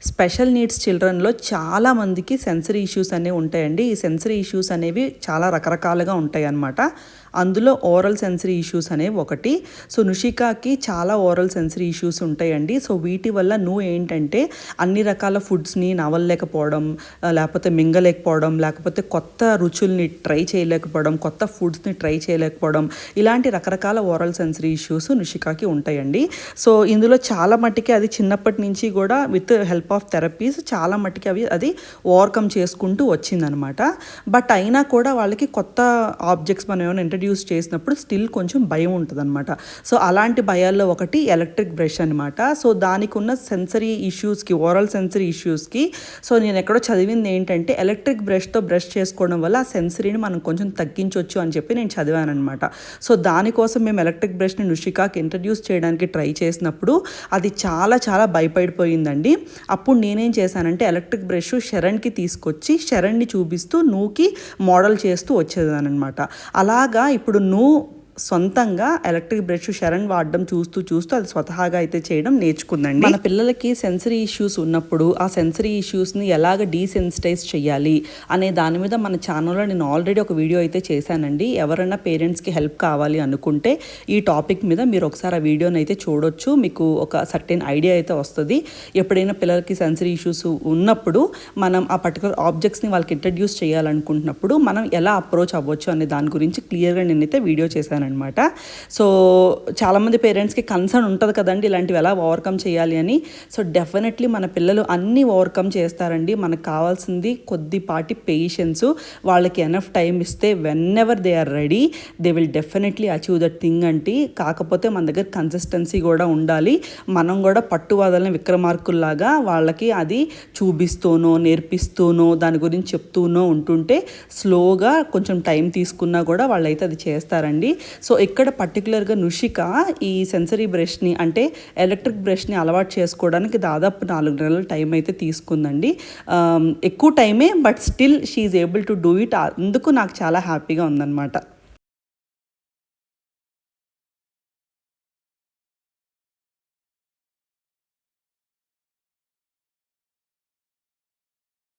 Special needs చిల్డ్రన్లో చాలామందికి sensory issues అనేవి ఉంటాయండి. ఈ సెన్సరీ ఇష్యూస్ అనేవి చాలా రకరకాలుగా ఉంటాయి అన్నమాట. అందులో ఓరల్ సెన్సరీ ఇష్యూస్ అనేవి ఒకటి. సో నుషికాకి చాలా ఓరల్ సెన్సరీ ఇష్యూస్ ఉంటాయండి. సో వీటి వల్ల నువ్వు ఏంటంటే అన్ని రకాల ఫుడ్స్ని నవలలేకపోవడం, లేకపోతే మింగలేకపోవడం, లేకపోతే కొత్త రుచుల్ని ట్రై చేయలేకపోవడం, కొత్త ఫుడ్స్ని ట్రై చేయలేకపోవడం, ఇలాంటి రకరకాల ఓరల్ సెన్సరీ ఇష్యూస్ నుషికాకి ఉంటాయండి. సో ఇందులో చాలా మట్టుకి అది చిన్నప్పటి నుంచి కూడా విత్ హెల్ప్ ఆఫ్ థెరపీస్ చాలా మట్టుకి అది ఓవర్కమ్ చేసుకుంటూ వచ్చిందనమాట. బట్ అయినా కూడా వాళ్ళకి కొత్త ఆబ్జెక్ట్స్ మనం ఏమైనా ఇంట్రడ్యూస్ చేసినప్పుడు స్టిల్ కొంచెం భయం ఉంటుంది అనమాట. సో అలాంటి భయాల్లో ఒకటి ఎలక్ట్రిక్ బ్రష్ అనమాట. సో దానికి ఉన్న సెన్సరీ ఇష్యూస్కి, ఓరల్ సెన్సరీ ఇష్యూస్కి సో నేను ఎక్కడో చదివింది ఏంటంటే ఎలక్ట్రిక్ బ్రష్తో బ్రష్ చేసుకోవడం వల్ల ఆ సెన్సరీని మనం కొంచెం తగ్గించవచ్చు అని చెప్పి నేను చదివాను అనమాట. సో దానికోసం మేము ఎలక్ట్రిక్ బ్రష్ని నుషికాకి ఇంట్రడ్యూస్ చేయడానికి ట్రై చేసినప్పుడు అది చాలా చాలా భయపడిపోయిందండి. అప్పుడు నేనేం చేశానంటే ఎలక్ట్రిక్ బ్రష్ శరణ్కి తీసుకొచ్చి శరణ్ని చూపిస్తూ నువ్వుకి మోడల్ చేస్తూ వచ్చేదానమాట. అలాగా ఇప్పుడు నువ్వు సొంతంగా ఎలక్ట్రిక్ బ్రష్ శరణ్ వాడడం చూస్తూ అది స్వతహాగా అయితే చేయడం నేర్చుకుందండి. మన పిల్లలకి సెన్సరీ ఇష్యూస్ ఉన్నప్పుడు ఆ సెన్సరీ ఇష్యూస్ని ఎలాగ డీసెన్సిటైజ్ చేయాలి అనే దాని మీద మన ఛానల్లో నేను ఆల్రెడీ ఒక వీడియో అయితే చేశానండి. ఎవరైనా పేరెంట్స్కి హెల్ప్ కావాలి అనుకుంటే ఈ టాపిక్ మీద మీరు ఒకసారి ఆ వీడియోని అయితే చూడొచ్చు. మీకు ఒక సర్టెన్ ఐడియా అయితే వస్తుంది. ఎప్పుడైనా పిల్లలకి సెన్సరీ ఇష్యూస్ ఉన్నప్పుడు మనం ఆ పర్టికులర్ ఆబ్జెక్ట్స్ని వాళ్ళకి ఇంట్రడ్యూస్ చేయాలనుకుంటున్నప్పుడు మనం ఎలా అప్రోచ్ అవ్వచ్చు అనే దాని గురించి క్లియర్గా నేనైతే వీడియో చేశాను అనమాట. సో చాలామంది పేరెంట్స్కి కన్సర్న్ ఉంటుంది కదండి ఇలాంటివి ఎలా ఓవర్కమ్ చేయాలి అని. సో డెఫినెట్లీ మన పిల్లలు అన్నీ ఓవర్కమ్ చేస్తారండి. మనకు కావాల్సింది కొద్దిపాటి పేషెన్స్. వాళ్ళకి ఎనఫ్ టైం ఇస్తే whenever they are ready they will definitely achieve that thing అంటే. కాకపోతే మన దగ్గర కన్సిస్టెన్సీ కూడా ఉండాలి. మనం కూడా పట్టువాదలని విక్రమార్కుల్లాగా వాళ్ళకి అది చూపిస్తూనో నేర్పిస్తూనో దాని గురించి చెప్తూనో ఉంటుంటే స్లోగా కొంచెం టైం తీసుకున్నా కూడా వాళ్ళైతే అది చేస్తారండి. సో ఇక్కడ పర్టికులర్గా నుషిక ఈ సెన్సరీ బ్రష్ని అంటే ఎలక్ట్రిక్ బ్రష్ని అలవాటు చేసుకోవడానికి దాదాపు 4 నెలల టైం అయితే తీసుకుందండి. ఎక్కువ టైమే, but still she is able to do it. అందుకు నాకు చాలా హ్యాపీగా ఉందన్నమాట.